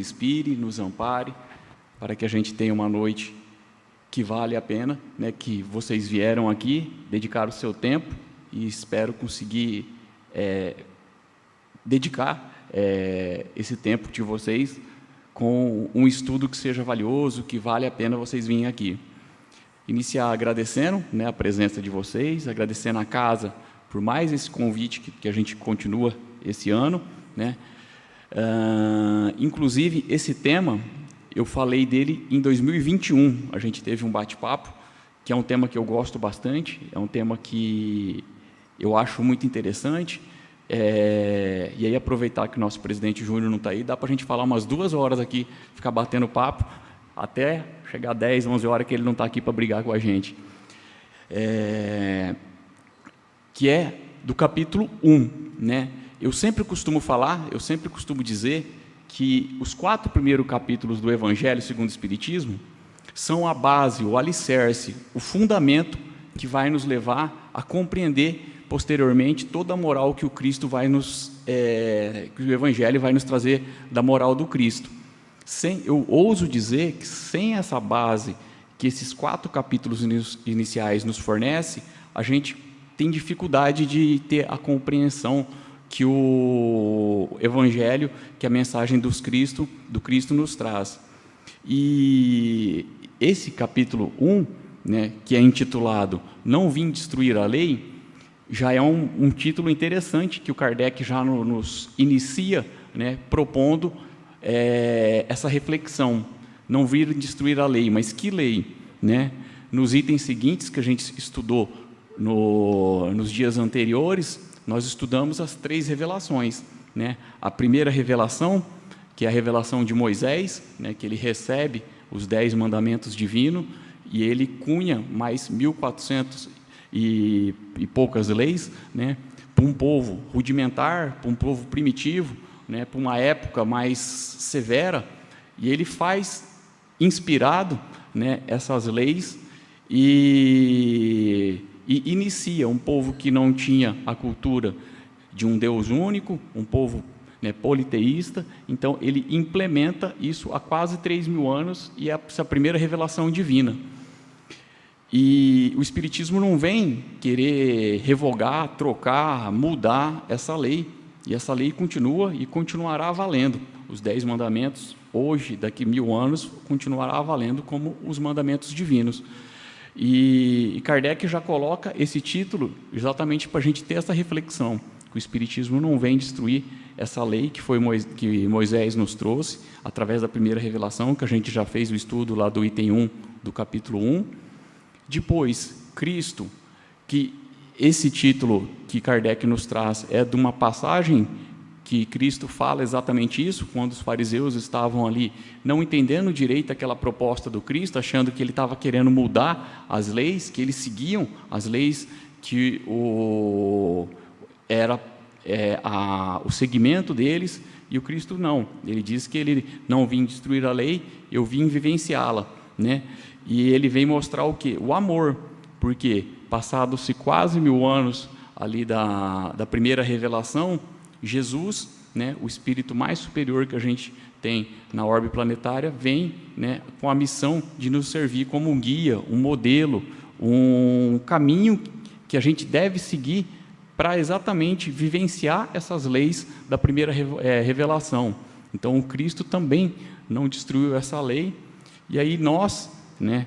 inspire, nos ampare, para que a gente tenha uma noite que vale a pena, né, que vocês vieram aqui, dedicaram o seu tempo, e espero conseguir dedicar esse tempo de vocês com um estudo que seja valioso, que vale a pena vocês virem aqui. Iniciar agradecendo, né, a presença de vocês, agradecendo a casa por mais esse convite que a gente continua esse ano, né? Inclusive, esse tema, eu falei dele em 2021, a gente teve um bate-papo, que é um tema que eu gosto bastante, é um tema que eu acho muito interessante, e aí aproveitar que o nosso presidente Júnior não está aí, dá para a gente falar umas 2 horas aqui, ficar batendo papo, até chegar 10, 11 horas que ele não está aqui para brigar com a gente. Que é do capítulo 1, né? Eu sempre costumo falar, eu sempre costumo dizer que os 4 primeiros capítulos do Evangelho segundo o Espiritismo são a base, o alicerce, o fundamento que vai nos levar a compreender posteriormente toda a moral que o Cristo vai nos, que o Evangelho vai nos trazer da moral do Cristo. Eu ouso dizer que sem essa base que esses 4 capítulos iniciais nos fornecem, a gente tem dificuldade de ter a compreensão que o Evangelho, que a mensagem do Cristo nos traz. E esse capítulo 1, né, que é intitulado Não Vim Destruir a Lei, já é um título interessante que o Kardec já nos inicia, né, propondo essa reflexão. Não vir destruir a lei, mas que lei? Né? Nos itens seguintes que a gente estudou nos dias anteriores, nós estudamos as 3 revelações. Né? A primeira revelação, que é a revelação de Moisés, né, que ele recebe os 10 mandamentos divinos, e ele cunha mais 1.400 e poucas leis, né, para um povo rudimentar, para um povo primitivo, né, para uma época mais severa, e ele faz, inspirado, né, essas leis, e inicia um povo que não tinha a cultura de um Deus único, um povo, né, politeísta. Então ele implementa isso há quase 3.000 anos, e é essa primeira revelação divina. E o Espiritismo não vem querer revogar, trocar, mudar essa lei, e essa lei continua e continuará valendo. Os 10 mandamentos, hoje, daqui 1.000 anos, continuará valendo como os mandamentos divinos. E Kardec já coloca esse título exatamente para a gente ter essa reflexão, que o Espiritismo não vem destruir essa lei que Moisés nos trouxe, através da primeira revelação, que a gente já fez o estudo lá do item 1, do capítulo 1. Depois, Cristo, que esse título que Kardec nos traz é de uma passagem que Cristo fala exatamente isso, quando os fariseus estavam ali não entendendo direito aquela proposta do Cristo, achando que ele estava querendo mudar as leis, que eles seguiam as leis que era o segmento deles, e o Cristo não. Ele diz que ele não vim destruir a lei, eu vim vivenciá-la, né? E ele vem mostrar o quê? O amor, porque passados-se quase 1.000 anos ali da primeira revelação, Jesus, né, o espírito mais superior que a gente tem na orbe planetária, vem, né, com a missão de nos servir como um guia, um modelo, um caminho que a gente deve seguir para exatamente vivenciar essas leis da primeira revelação. Então, o Cristo também não destruiu essa lei, e aí nós, né,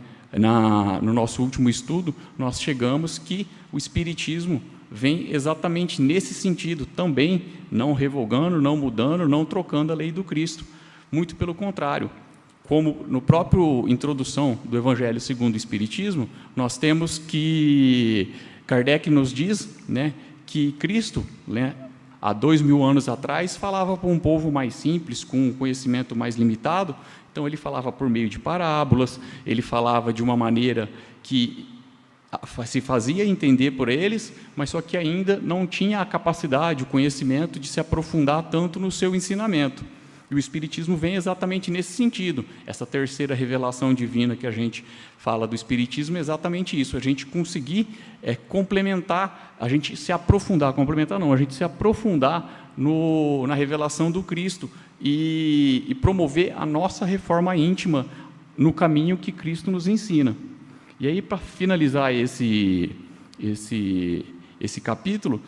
no nosso último estudo, nós chegamos que o Espiritismo vem exatamente nesse sentido, também não revogando, não mudando, não trocando a lei do Cristo. Muito pelo contrário, como no próprio introdução do Evangelho segundo o Espiritismo, nós temos que Kardec nos diz, né, que Cristo, né, há 2.000 anos atrás, falava para um povo mais simples, com um conhecimento mais limitado. Então ele falava por meio de parábolas, ele falava de uma maneira que se fazia entender por eles, mas só que ainda não tinha a capacidade, o conhecimento de se aprofundar tanto no seu ensinamento. E o Espiritismo vem exatamente nesse sentido. Essa terceira revelação divina que a gente fala do Espiritismo é exatamente isso, a gente conseguir complementar, a gente se aprofundar, complementar não, a gente se aprofundar na revelação do Cristo, e promover a nossa reforma íntima no caminho que Cristo nos ensina. E aí, para finalizar esse capítulo,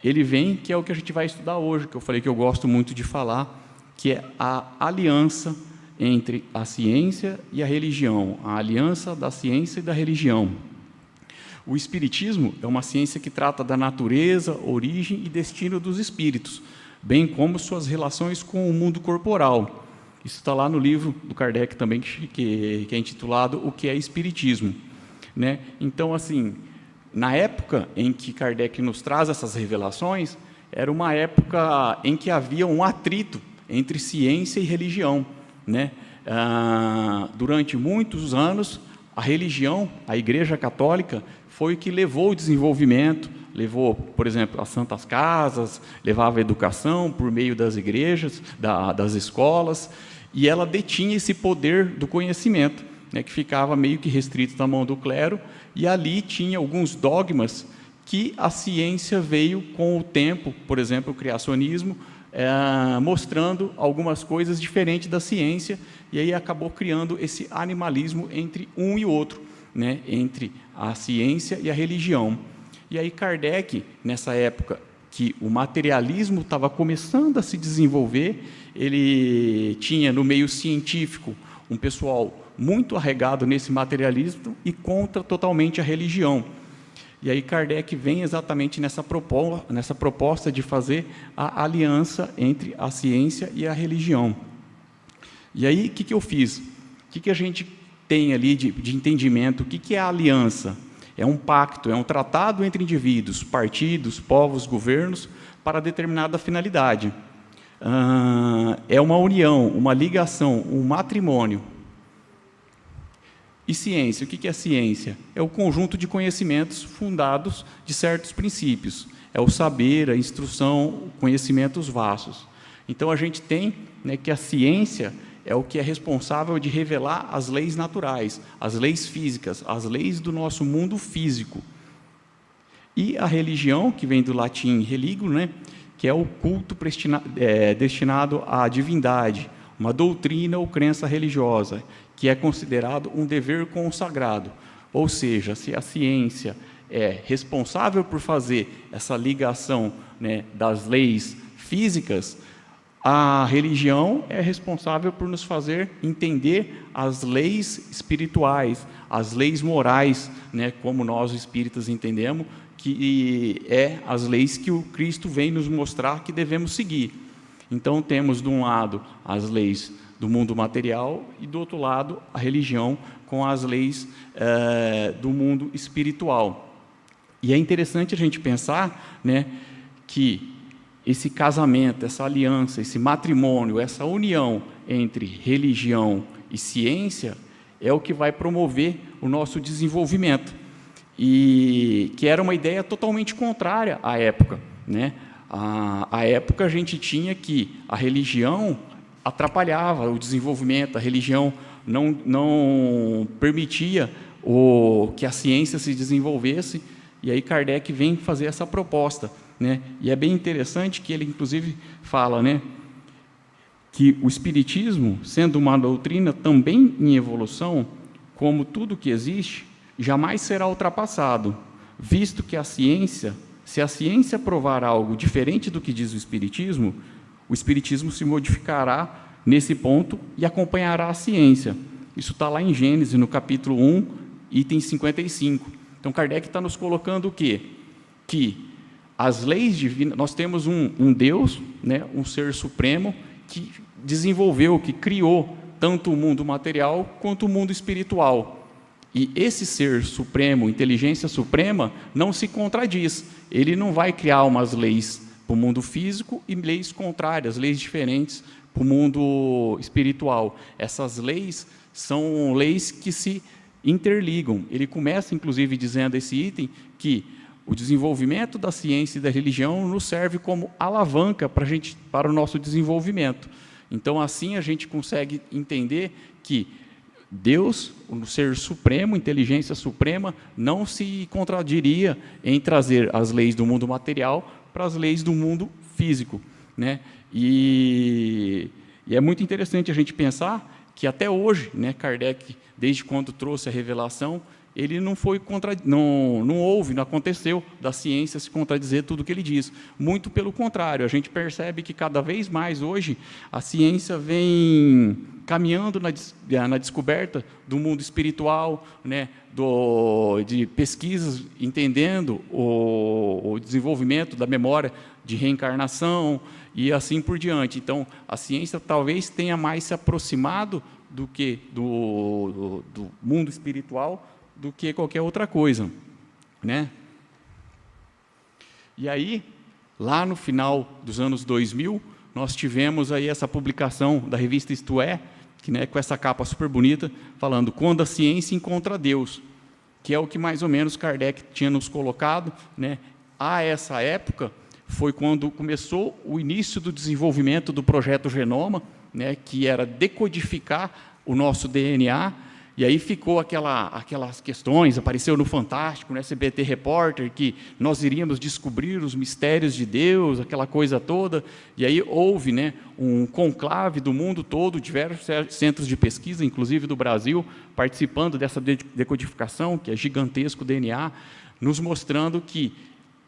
ele vem, que é o que a gente vai estudar hoje, que eu falei que eu gosto muito de falar, que é a aliança entre a ciência e a religião, a aliança da ciência e da religião. O Espiritismo é uma ciência que trata da natureza, origem e destino dos espíritos, bem como suas relações com o mundo corporal. Isso está lá no livro do Kardec também, que é intitulado O que é Espiritismo, né? Então, assim, na época em que Kardec nos traz essas revelações, era uma época em que havia um atrito entre ciência e religião, né? Durante muitos anos, a religião, a Igreja Católica, foi o que levou o desenvolvimento, levou, por exemplo, as santas casas, levava a educação por meio das igrejas, das escolas, e ela detinha esse poder do conhecimento, né, que ficava meio que restrito na mão do clero, e ali tinha alguns dogmas que a ciência veio com o tempo, por exemplo, o criacionismo, mostrando algumas coisas diferentes da ciência, e aí acabou criando esse animalismo entre um e outro, né, entre a ciência e a religião. E aí Kardec, nessa época que o materialismo estava começando a se desenvolver, ele tinha no meio científico um pessoal muito arregado nesse materialismo e contra totalmente a religião. E aí Kardec vem exatamente nessa proposta de fazer a aliança entre a ciência e a religião. E aí, o que eu fiz? O que a gente tem ali de entendimento? O que é a aliança? É um pacto, é um tratado entre indivíduos, partidos, povos, governos, para determinada finalidade. É uma união, uma ligação, um matrimônio. E ciência, o que é ciência? É o conjunto de conhecimentos fundados de certos princípios. É o saber, a instrução, conhecimentos vastos. Então, a gente tem, né, que a ciência é o que é responsável de revelar as leis naturais, as leis físicas, as leis do nosso mundo físico. E a religião, que vem do latim religio, né, que é o culto destinado à divindade, uma doutrina ou crença religiosa, que é considerado um dever consagrado. Ou seja, se a ciência é responsável por fazer essa ligação, né, das leis físicas, a religião é responsável por nos fazer entender as leis espirituais, as leis morais, né, como nós espíritas entendemos, que é as leis que o Cristo vem nos mostrar que devemos seguir. Então, temos de um lado as leis do mundo material e do outro lado a religião com as leis do mundo espiritual. E é interessante a gente pensar, né, que esse casamento, essa aliança, esse matrimônio, essa união entre religião e ciência é o que vai promover o nosso desenvolvimento. E que era uma ideia totalmente contrária à época, né? À época a gente tinha que a religião atrapalhava o desenvolvimento, a religião não permitia que a ciência se desenvolvesse, e aí Kardec vem fazer essa proposta, né? E é bem interessante que ele, inclusive, fala, né, que o Espiritismo, sendo uma doutrina também em evolução, como tudo que existe, jamais será ultrapassado, visto que se a ciência provar algo diferente do que diz o Espiritismo se modificará nesse ponto e acompanhará a ciência. Isso está lá em Gênesis, no capítulo 1, item 55. Então, Kardec está nos colocando o quê? Que as leis divinas, nós temos um Deus, né, um ser supremo, que desenvolveu, que criou tanto o mundo material quanto o mundo espiritual. E esse ser supremo, inteligência suprema, não se contradiz. Ele não vai criar umas leis para o mundo físico e leis contrárias, leis diferentes para o mundo espiritual. Essas leis são leis que se interligam. Ele começa, inclusive, dizendo esse item, que o desenvolvimento da ciência e da religião nos serve como alavanca para o nosso desenvolvimento. Então, assim, a gente consegue entender que Deus, o ser supremo, inteligência suprema, não se contradiria em trazer as leis do mundo material para as leis do mundo físico. né? E é muito interessante a gente pensar que até hoje, né, Kardec, desde quando trouxe a revelação, ele não foi não houve, não aconteceu da ciência se contradizer tudo o que ele diz. Muito pelo contrário, a gente percebe que cada vez mais hoje a ciência vem caminhando na descoberta do mundo espiritual, né, de pesquisas, entendendo o desenvolvimento da memória de reencarnação e assim por diante. Então, a ciência talvez tenha mais se aproximado do que do mundo espiritual do que qualquer outra coisa, né? E aí, lá no final dos anos 2000, nós tivemos aí essa publicação da revista Isto É, que, né, com essa capa super bonita, falando quando a ciência encontra Deus, que é o que mais ou menos Kardec tinha nos colocado, né? A essa época foi quando começou o início do desenvolvimento do projeto Genoma, né, que era decodificar o nosso DNA. E aí ficou aquelas questões, apareceu no Fantástico, no SBT Repórter, que nós iríamos descobrir os mistérios de Deus, aquela coisa toda. E aí houve, né, um conclave do mundo todo, diversos centros de pesquisa, inclusive do Brasil, participando dessa decodificação, que é gigantesco o DNA, nos mostrando que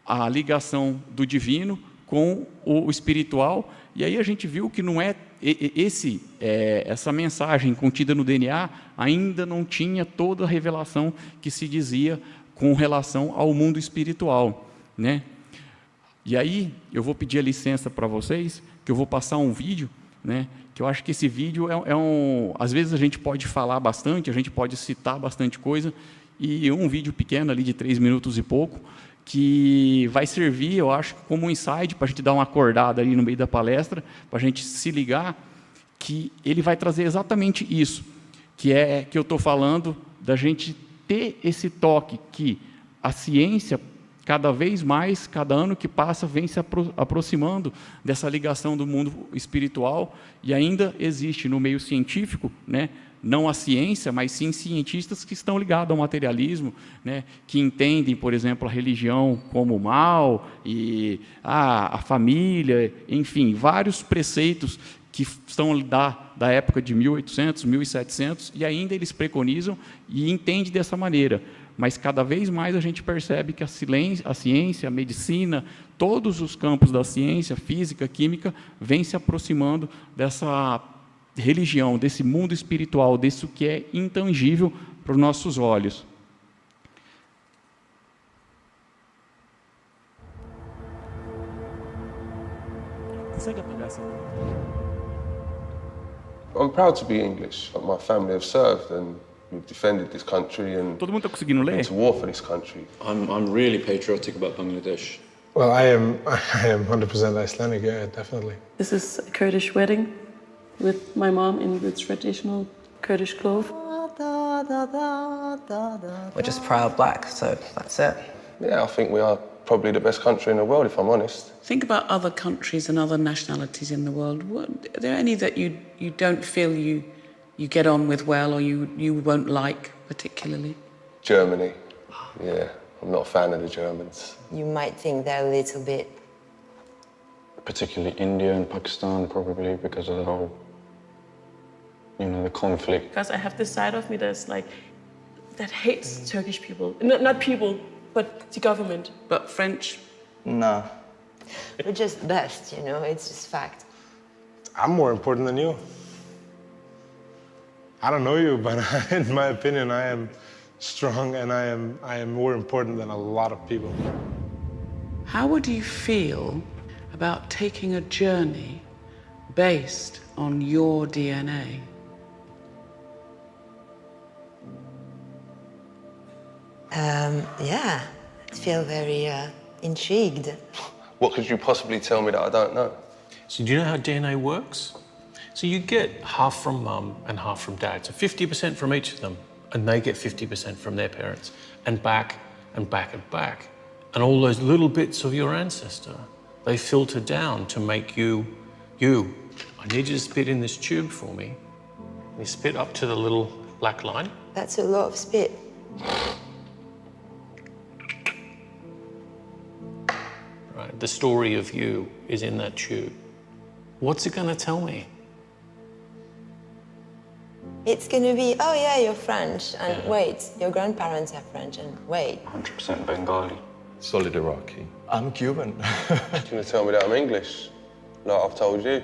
a ligação do divino com o espiritual. E aí a gente viu que não é essa mensagem contida no DNA ainda não tinha toda a revelação que se dizia com relação ao mundo espiritual, né? E aí eu vou pedir a licença para vocês, que eu vou passar um vídeo, né? Que eu acho que esse vídeo às vezes a gente pode falar bastante, a gente pode citar bastante coisa, e um vídeo pequeno ali de 3 minutos e pouco, que vai servir, eu acho, como um insight para a gente dar uma acordada ali no meio da palestra, para a gente se ligar, que ele vai trazer exatamente isso, que eu estou falando da gente ter esse toque que a ciência, cada vez mais, cada ano que passa, vem se aproximando dessa ligação do mundo espiritual, e ainda existe no meio científico, né, não a ciência, mas sim cientistas que estão ligados ao materialismo, né, que entendem, por exemplo, a religião como mal, e a família, enfim, vários preceitos que estão da época de 1800, 1700, e ainda eles preconizam e entendem dessa maneira. Mas cada vez mais a gente percebe que a ciência, a medicina, todos os campos da ciência, física, química, vêm se aproximando dessa religião, desse mundo espiritual, disso que é intangível para os nossos olhos. Consegue apagar essa? I'm proud to be English. My family have served and we've defended this country and Todo mundo está conseguindo ler? been to war for this country. I'm really patriotic about Bangladesh. Well, I am 100% Icelandic, yeah, definitely. This is a Kurdish wedding with my mom in the traditional Kurdish clothes. We're just proud black, so that's it. Yeah, I think we are probably the best country in the world, if I'm honest. Think about other countries and other nationalities in the world. Are there any that you don't feel you get on with well, or you won't like particularly? Germany. Yeah, I'm not a fan of the Germans. You might think they're a little bit... Particularly India and Pakistan, probably because of the whole, the conflict. Because I have this side of me that hates Turkish people. Not people, but the government. But French? No. We're just best, it's just fact. I'm more important than you. I don't know you, but in my opinion, I am strong and I am more important than a lot of people. How would you feel about taking a journey based on your DNA? Yeah, I feel very intrigued. What could you possibly tell me that I don't know? So do you know how DNA works? So you get half from mum and half from dad, so 50% from each of them, and they get 50% from their parents, and back and back and back. And all those little bits of your ancestor, they filter down to make you, you. I need you to spit in this tube for me. You spit up to the little black line. That's a lot of spit. Right, the story of you is in that tube. What's it going to tell me? It's going to be, oh yeah, you're French, and wait, your grandparents are French, and wait. 100% Bengali. Solid Iraqi. I'm Cuban. You're gonna tell me that I'm English, like I've told you.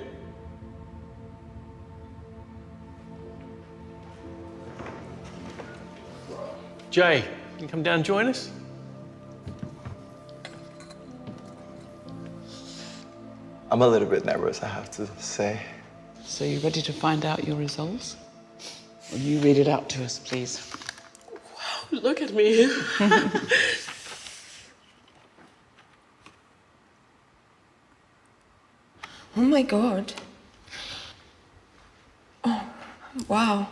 Jay, can you come down and join us? I'm a little bit nervous, I have to say. So you ready to find out your results? Will you read it out to us, please? Look at me. Oh my God. Oh, wow.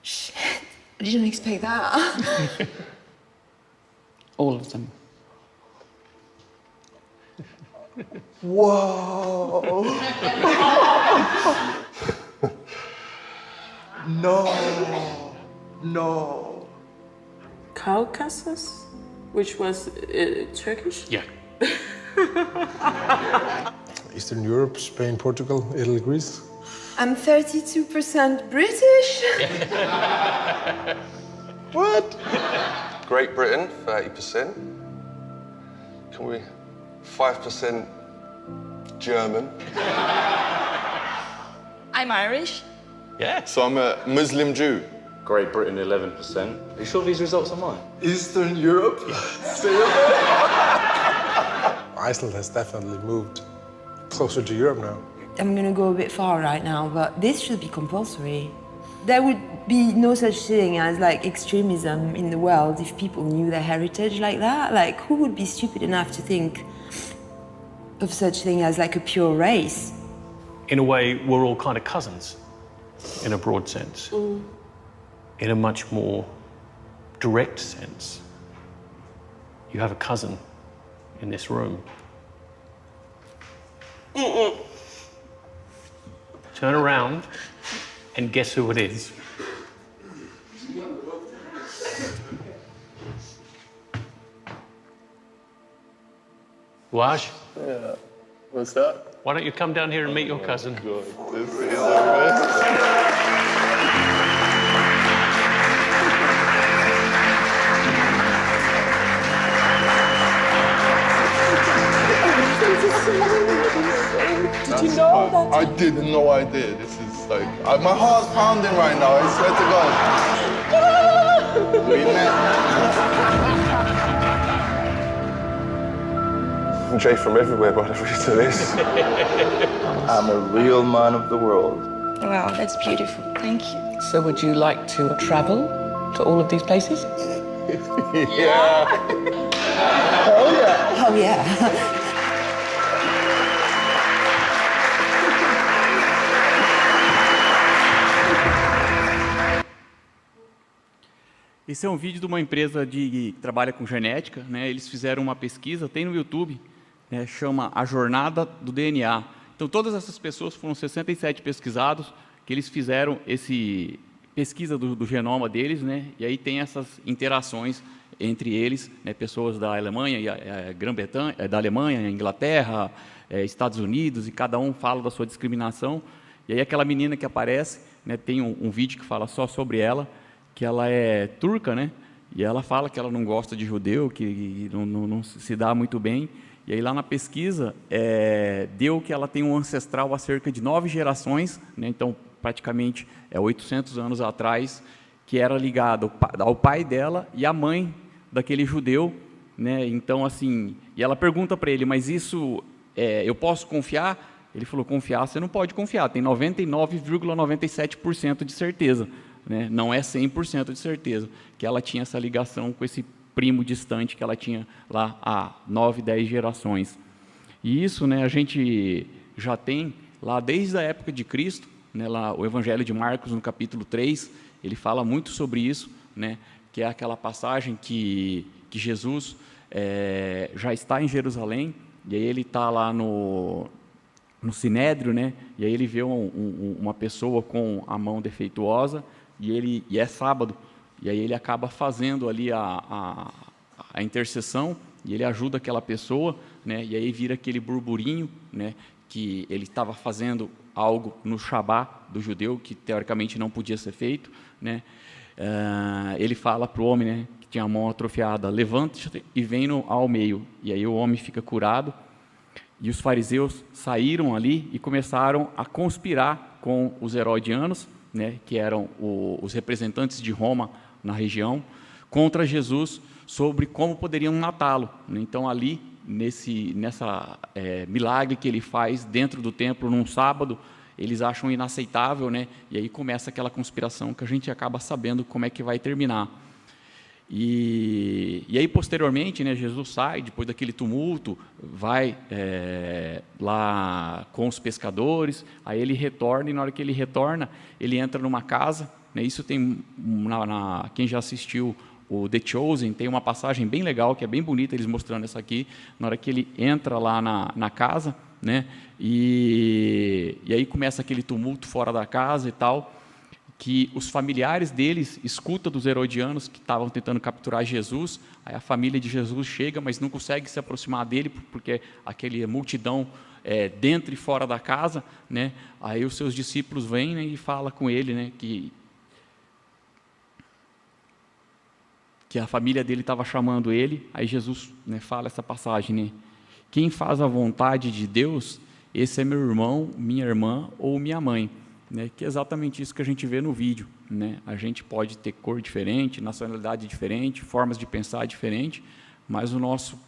Shit, I didn't expect that. All of them. Whoa! No. Caucasus, which was Turkish. Yeah. Eastern Europe, Spain, Portugal, Italy, Greece. I'm 32% British. What? Great Britain, 30%. Can we 5% German? I'm Irish. Yeah. So I'm a Muslim Jew. Great Britain, 11%. Are you sure these results are mine? Eastern Europe? Iceland has definitely moved closer to Europe now. I'm gonna go a bit far right now, but this should be compulsory. There would be no such thing as like extremism in the world if people knew their heritage like that. Like, who would be stupid enough to think of such thing as like a pure race? In a way, we're all kind of cousins, in a broad sense. In a much more direct sense, you have a cousin in this room. Turn around and guess who it is. Waj, Yeah. What's that? why don't you come down here and meet your cousin? God, this is amazing. Did you know that? I didn't know I did. This is like, my heart's pounding right now, I swear to God. We met. Jay from everywhere by the reason of this. I'm a real man of the world. Wow, that's beautiful. Thank you. So would you like to travel to all of these places? Yeah. Oh yeah. Esse é um vídeo de uma empresa que trabalha com genética, né? Eles fizeram uma pesquisa, tem no YouTube, né? Chama A Jornada do DNA. Então, todas essas pessoas foram 67 pesquisados, que eles fizeram esse pesquisa do genoma deles, né? E aí tem essas interações entre eles, né? Pessoas da Alemanha, Grã-Bretanha, da Alemanha, Inglaterra, Estados Unidos, e cada um fala da sua discriminação. E aí aquela menina que aparece, né? Tem um vídeo que fala só sobre ela, que ela é turca, né? E ela fala que ela não gosta de judeu, que não se dá muito bem. E aí lá na pesquisa deu que ela tem um ancestral há cerca de 9 gerações, né? Então praticamente 800 anos atrás, que era ligado ao pai dela e à mãe daquele judeu, né? Então assim, e ela pergunta para ele, mas isso eu posso confiar? Ele falou, confiar você não pode confiar, tem 99,97% de certeza. Né? Não é 100% de certeza que ela tinha essa ligação com esse primo distante que ela tinha lá há 9, 10 gerações. E isso, né, a gente já tem lá desde a época de Cristo, né, lá o Evangelho de Marcos, no capítulo 3, ele fala muito sobre isso, né, que é aquela passagem que Jesus já está em Jerusalém, e aí ele está lá no Sinédrio, né, e aí ele vê uma pessoa com a mão defeituosa, e é sábado, e aí ele acaba fazendo ali a intercessão, e ele ajuda aquela pessoa, né, e aí vira aquele burburinho, né, que ele estava fazendo algo no Shabá do judeu, que teoricamente não podia ser feito, né? Ele fala para o homem, né, que tinha a mão atrofiada, levanta-te e vem ao meio. E aí o homem fica curado. E os fariseus saíram ali e começaram a conspirar com os herodianos, né, que eram os representantes de Roma na região, contra Jesus, sobre como poderiam matá-lo. Então, ali, nessa milagre que ele faz dentro do templo, num sábado, eles acham inaceitável, né? E aí começa aquela conspiração que a gente acaba sabendo como é que vai terminar. E aí, posteriormente, né, Jesus sai, depois daquele tumulto, vai lá com os pescadores, aí ele retorna, e na hora que ele retorna, ele entra numa casa, né? Isso tem, quem já assistiu o The Chosen, tem uma passagem bem legal, que é bem bonita, eles mostrando essa aqui, na hora que ele entra lá na casa, né? E aí começa aquele tumulto fora da casa e tal, que os familiares deles escutam dos herodianos que estavam tentando capturar Jesus. Aí a família de Jesus chega, mas não consegue se aproximar dele, porque aquela multidão dentro e fora da casa, né? Aí os seus discípulos vêm, né, e falam com ele, né, que a família dele estava chamando ele. Aí Jesus, né, fala essa passagem, né? Quem faz a vontade de Deus, esse é meu irmão, minha irmã ou minha mãe, né? Que é exatamente isso que a gente vê no vídeo, né? A gente pode ter cor diferente, nacionalidade diferente, formas de pensar diferente, mas o nosso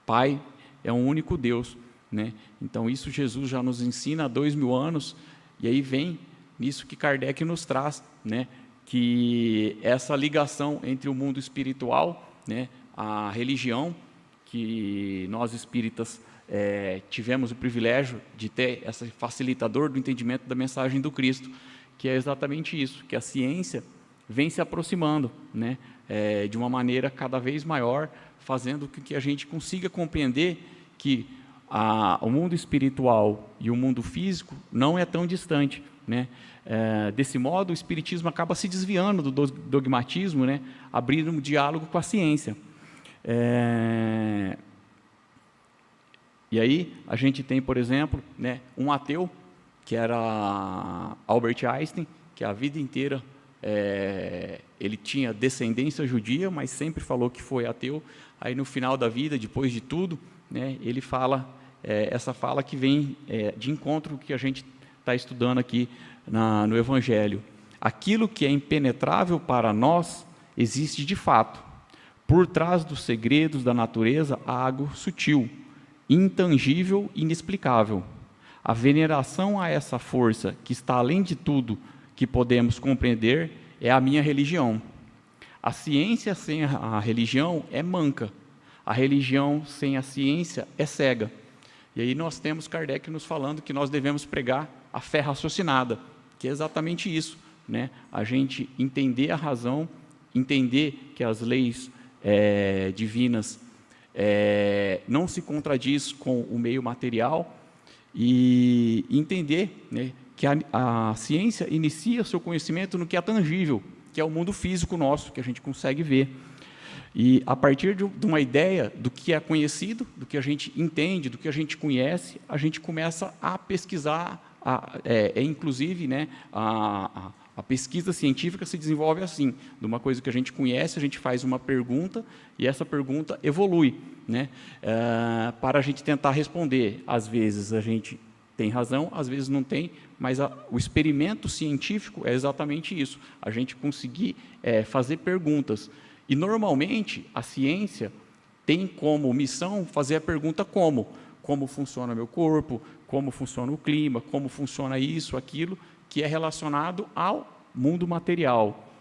Pai é um único Deus, né? Então isso Jesus já nos ensina há 2000 anos, e aí vem nisso que Kardec nos traz, né? Que essa ligação entre o mundo espiritual, né, a religião, que nós espíritas tivemos o privilégio de ter esse facilitador do entendimento da mensagem do Cristo, que é exatamente isso, que a ciência vem se aproximando, né, de uma maneira cada vez maior, fazendo com que a gente consiga compreender que o mundo espiritual e o mundo físico não é tão distante, né? Desse modo, o Espiritismo acaba se desviando do dogmatismo, né, abrindo um diálogo com a ciência. E aí a gente tem, por exemplo, né, um ateu, que era Albert Einstein, que a vida inteira ele tinha descendência judia, mas sempre falou que foi ateu. Aí no final da vida, depois de tudo, né, ele fala essa fala que vem de encontro que a gente está estudando aqui no Evangelho. Aquilo que é impenetrável para nós existe de fato. Por trás dos segredos da natureza há algo sutil, intangível e inexplicável. A veneração a essa força que está além de tudo que podemos compreender é a minha religião. A ciência sem a religião é manca. A religião sem a ciência é cega. E aí nós temos Kardec nos falando que nós devemos pregar a fé raciocinada, que é exatamente isso, né? A gente entender a razão, entender que as leis divinas não se contradiz com o meio material, e entender, né, que a ciência inicia o seu conhecimento no que é tangível, que é o mundo físico nosso, que a gente consegue ver. E a partir de uma ideia do que é conhecido, do que a gente entende, do que a gente conhece, a gente começa a pesquisar, inclusive, né, a pesquisa científica se desenvolve assim, de uma coisa que a gente conhece, a gente faz uma pergunta, e essa pergunta evolui, né, para a gente tentar responder. Às vezes a gente tem razão, às vezes não tem, mas o experimento científico é exatamente isso, a gente conseguir fazer perguntas. E, normalmente, a ciência tem como missão fazer a pergunta como funciona meu corpo, como funciona o clima, como funciona isso, aquilo, que é relacionado ao mundo material.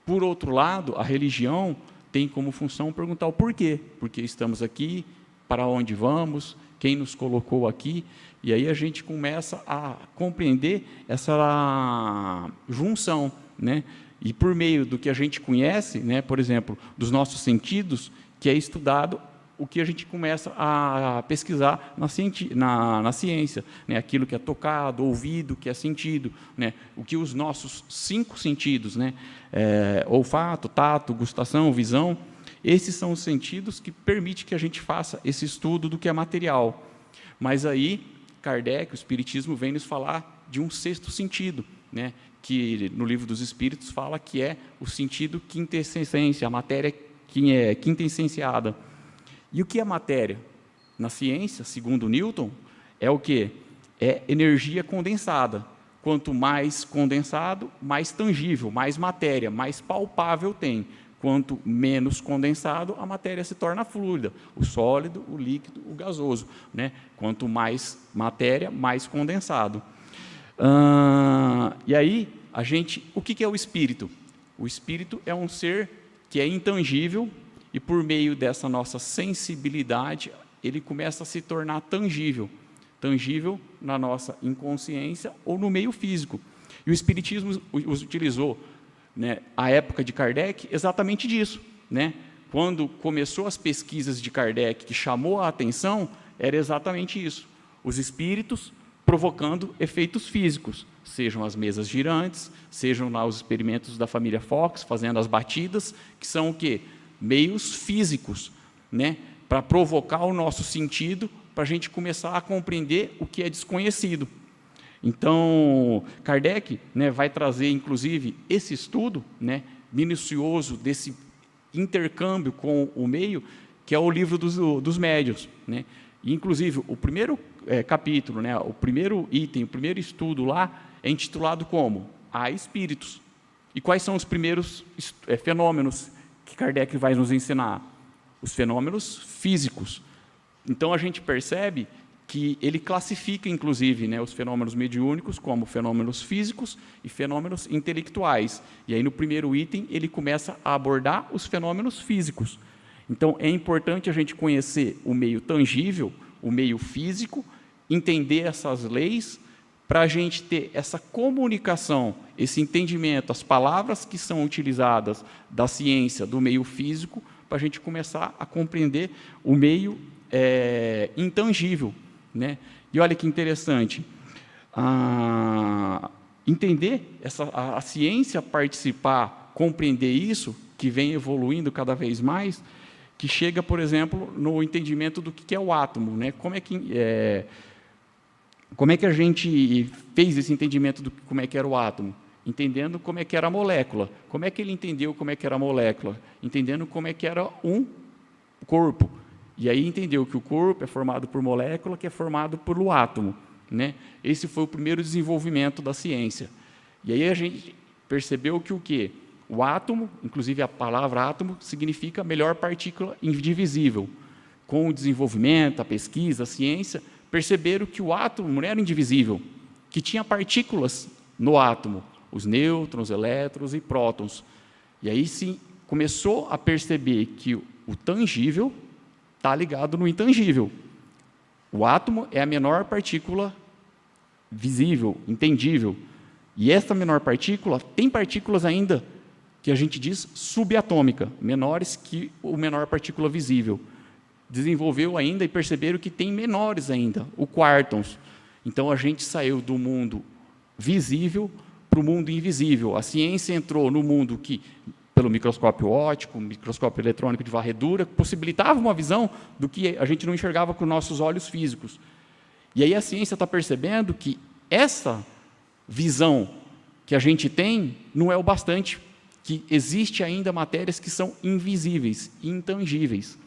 Por outro lado, a religião tem como função perguntar o porquê. Por que estamos aqui, para onde vamos, quem nos colocou aqui, e aí a gente começa a compreender essa junção, né? E por meio do que a gente conhece, né, por exemplo, dos nossos sentidos, que é estudado o que a gente começa a pesquisar na ciência, né, aquilo que é tocado, ouvido, que é sentido, né, o que os nossos 5 sentidos, né, olfato, tato, gustação, visão, esses são os sentidos que permitem que a gente faça esse estudo do que é material. Mas aí Kardec, o Espiritismo, vem nos falar de um sexto sentido, né? Que no Livro dos Espíritos fala que é o sentido quintessência, a matéria que é quintessenciada. E o que é matéria? Na ciência, segundo Newton, é o quê? É energia condensada. Quanto mais condensado, mais tangível, mais matéria, mais palpável tem. Quanto menos condensado, a matéria se torna fluida, o sólido, o líquido, o gasoso, né? Quanto mais matéria, mais condensado. E aí, o que é o espírito? O espírito é um ser que é intangível e, por meio dessa nossa sensibilidade, ele começa a se tornar tangível. Tangível na nossa inconsciência ou no meio físico. E o Espiritismo utilizou, né, a época de Kardec, exatamente disso, né? Quando começou as pesquisas de Kardec, que chamou a atenção, era exatamente isso. Os espíritos provocando efeitos físicos, sejam as mesas girantes, sejam lá os experimentos da família Fox, fazendo as batidas, que são o quê? Meios físicos, né? Para provocar o nosso sentido, para a gente começar a compreender o que é desconhecido. Então, Kardec, né, vai trazer, inclusive, esse estudo, né, minucioso desse intercâmbio com o meio, que é o livro dos médiuns, né? E, inclusive, o primeiro capítulo, né, o primeiro item, o primeiro estudo lá, é intitulado como? Há espíritos. E quais são os primeiros fenômenos que Kardec vai nos ensinar? Os fenômenos físicos. Então, a gente percebe que ele classifica, inclusive, né, os fenômenos mediúnicos como fenômenos físicos e fenômenos intelectuais. E aí, no primeiro item, ele começa a abordar os fenômenos físicos. Então, é importante a gente conhecer o meio tangível, o meio físico, entender essas leis, para a gente ter essa comunicação, esse entendimento, as palavras que são utilizadas da ciência, do meio físico, para a gente começar a compreender o meio intangível, né? E olha que interessante, entender a ciência participar, compreender isso, que vem evoluindo cada vez mais, que chega, por exemplo, no entendimento do que é o átomo, né? Como é que a gente fez esse entendimento do como é que era o átomo? Entendendo como é que era a molécula. Como é que ele entendeu como é que era a molécula? Entendendo como é que era um corpo. E aí entendeu que o corpo é formado por molécula, que é formado por átomo, né? Esse foi o primeiro desenvolvimento da ciência. E aí a gente percebeu que o quê? O átomo, inclusive a palavra átomo, significa melhor partícula indivisível. Com o desenvolvimento, a pesquisa, a ciência, perceberam que o átomo não era indivisível, que tinha partículas no átomo, os nêutrons, elétrons e prótons. E aí sim começou a perceber que o tangível está ligado no intangível. O átomo é a menor partícula visível, entendível. E essa menor partícula tem partículas ainda que a gente diz subatômica, menores que a menor partícula visível. Desenvolveu ainda e perceberam que tem menores ainda, o quartons. Então, a gente saiu do mundo visível para o mundo invisível. A ciência entrou no mundo que, pelo microscópio óptico, microscópio eletrônico de varredura, possibilitava uma visão do que a gente não enxergava com nossos olhos físicos. E aí a ciência está percebendo que essa visão que a gente tem não é o bastante, que existe ainda matérias que são invisíveis, intangíveis.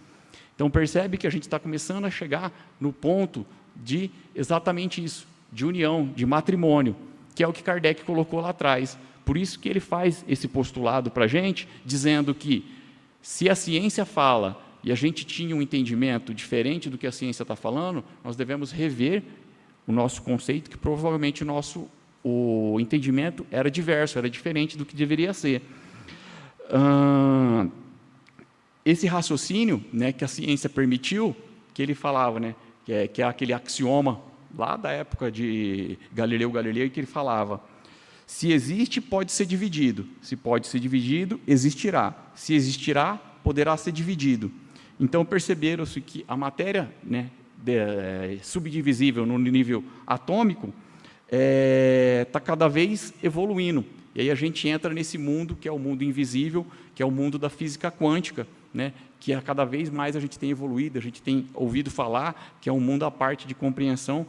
Então, percebe que a gente está começando a chegar no ponto de exatamente isso, de união, de matrimônio, que é o que Kardec colocou lá atrás. Por isso que ele faz esse postulado para a gente, dizendo que, se a ciência fala e a gente tinha um entendimento diferente do que a ciência está falando, nós devemos rever o nosso conceito, que provavelmente o entendimento era diverso, era diferente do que deveria ser. Esse raciocínio, né, que a ciência permitiu, que ele falava, né, que é aquele axioma lá da época de Galileu Galilei, que ele falava: se existe, pode ser dividido. Se pode ser dividido, existirá. Se existirá, poderá ser dividido. Então, perceberam-se que a matéria, né, subdivisível no nível atômico está cada vez evoluindo. E aí a gente entra nesse mundo que é o mundo invisível, que é o mundo da física quântica, né, que cada vez mais a gente tem evoluído, a gente tem ouvido falar, que é um mundo à parte de compreensão,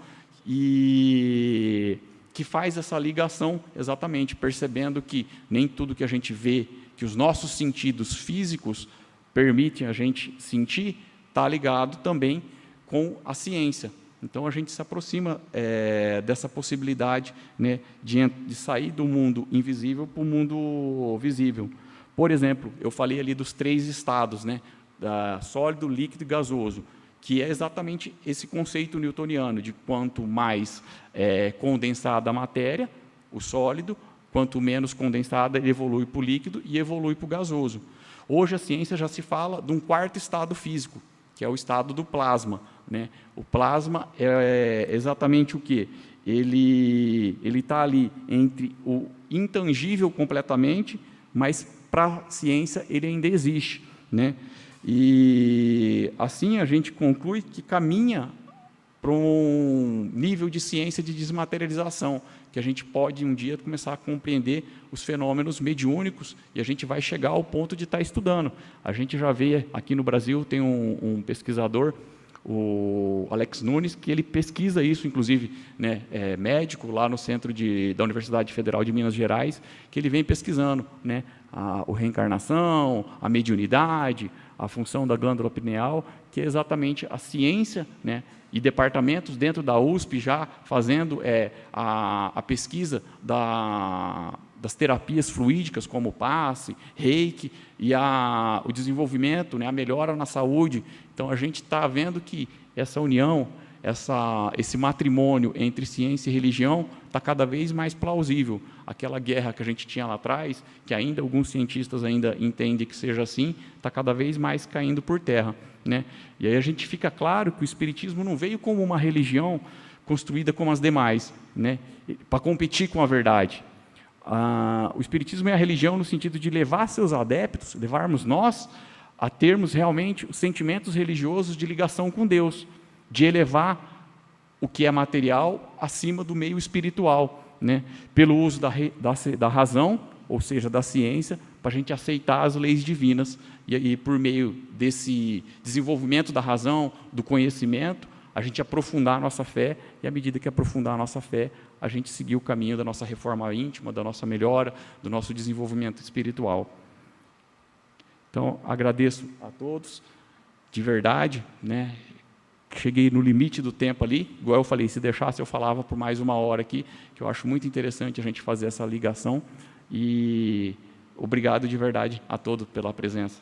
e que faz essa ligação exatamente, percebendo que nem tudo que a gente vê, que os nossos sentidos físicos permitem a gente sentir, está ligado também com a ciência. Então, a gente se aproxima dessa possibilidade, né, de sair do mundo invisível para o mundo visível. Por exemplo, eu falei ali dos 3 estados, né, sólido, líquido e gasoso, que é exatamente esse conceito newtoniano de quanto mais condensada a matéria, o sólido, quanto menos condensada, ele evolui para o líquido e evolui para o gasoso. Hoje, a ciência já se fala de um 4º estado físico, que é o estado do plasma, né? O plasma é exatamente o quê? Ele está ali entre o intangível completamente, mas para a ciência ele ainda existe, né? E assim a gente conclui que caminha para um nível de ciência de desmaterialização, que a gente pode um dia começar a compreender os fenômenos mediúnicos e a gente vai chegar ao ponto de estar estudando. A gente já vê aqui no Brasil, tem um pesquisador, o Alex Nunes, que ele pesquisa isso, inclusive, né, médico lá no centro da Universidade Federal de Minas Gerais, que ele vem pesquisando, né, a reencarnação, a mediunidade, a função da glândula pineal, que é exatamente a ciência, né, e departamentos dentro da USP já fazendo a pesquisa das terapias fluídicas, como o passe, reiki, e o desenvolvimento, né, a melhora na saúde. Então, a gente está vendo que essa união, esse matrimônio entre ciência e religião está cada vez mais plausível. Aquela guerra que a gente tinha lá atrás, que ainda alguns cientistas ainda entendem que seja assim, está cada vez mais caindo por terra, né? E aí a gente fica claro que o Espiritismo não veio como uma religião construída como as demais, né, para competir com a verdade. O Espiritismo é a religião no sentido de levar seus adeptos, levarmos nós a termos realmente os sentimentos religiosos de ligação com Deus, de elevar o que é material acima do meio espiritual, né? Pelo uso da razão, ou seja, da ciência, para a gente aceitar as leis divinas, e por meio desse desenvolvimento da razão, do conhecimento, a gente aprofundar a nossa fé, e à medida que aprofundar a nossa fé, a gente seguir o caminho da nossa reforma íntima, da nossa melhora, do nosso desenvolvimento espiritual. Então, agradeço a todos, de verdade, né? Cheguei no limite do tempo ali, igual eu falei, se deixasse eu falava por mais 1 hora aqui, que eu acho muito interessante a gente fazer essa ligação, e obrigado de verdade a todos pela presença.